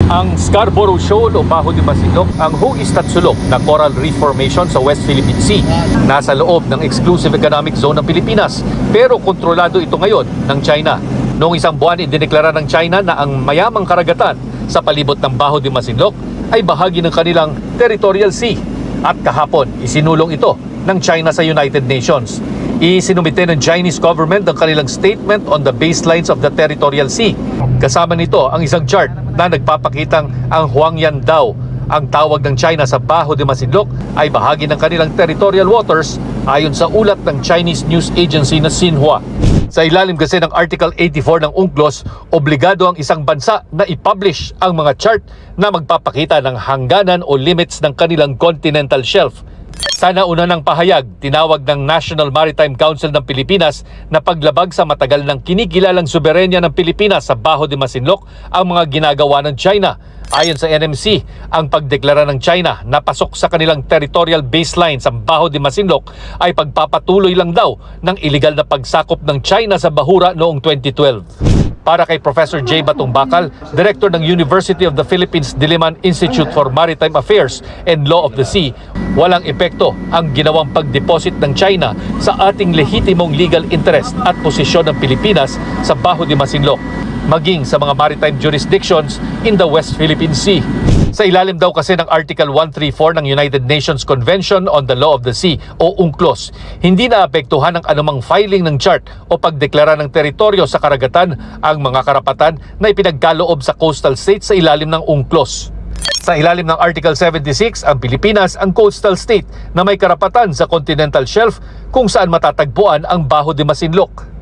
Ang Scarborough Shoal o Baho de Masinloc ang hugis at sulok na coral reef formation sa West Philippine Sea. Nasa loob ng exclusive economic zone ng Pilipinas, pero kontrolado ito ngayon ng China. Noong isang buwan, idineklara ng China na ang mayamang karagatan sa palibot ng Baho de Masinloc ay bahagi ng kanilang territorial sea. At kahapon, isinulong ito ng China sa United Nations. Isinumite ng Chinese government ang kanilang statement on the baselines of the territorial sea. Kasama nito ang isang chart na nagpapakitang ang Huangyan daw, ang tawag ng China sa Baho de Masinloc, ay bahagi ng kanilang territorial waters ayon sa ulat ng Chinese news agency na Xinhua. Sa ilalim kasi ng Article 84 ng UNCLOS, obligado ang isang bansa na i-publish ang mga chart na magpapakita ng hangganan o limits ng kanilang continental shelf. Sa nauna ng pahayag, tinawag ng National Maritime Council ng Pilipinas na paglabag sa matagal ng kinikilalang soberenya ng Pilipinas sa Baho de Masinloc ang mga ginagawa ng China. Ayon sa NMC, ang pagdeklara ng China na pasok sa kanilang territorial baseline sa Baho de Masinloc ay pagpapatuloy lang daw ng iligal na pagsakop ng China sa bahura noong 2012. Para kay Professor J. Batong Bakal, Director ng University of the Philippines Diliman Institute for Maritime Affairs and Law of the Sea, walang epekto ang ginawang pagdeposit ng China sa ating lehitimong legal interest at posisyon ng Pilipinas sa Baho de Masinloc, maging sa mga maritime jurisdictions in the West Philippine Sea. Sa ilalim daw kasi ng Article 134 ng United Nations Convention on the Law of the Sea o UNCLOS, hindi naapektuhan ng anumang filing ng chart o pagdeklara ng teritoryo sa karagatan ang mga karapatan na ipinagkaloob sa coastal states sa ilalim ng UNCLOS. Sa ilalim ng Article 76, ang Pilipinas ang coastal state na may karapatan sa continental shelf kung saan matatagpuan ang Baho de Masinloc.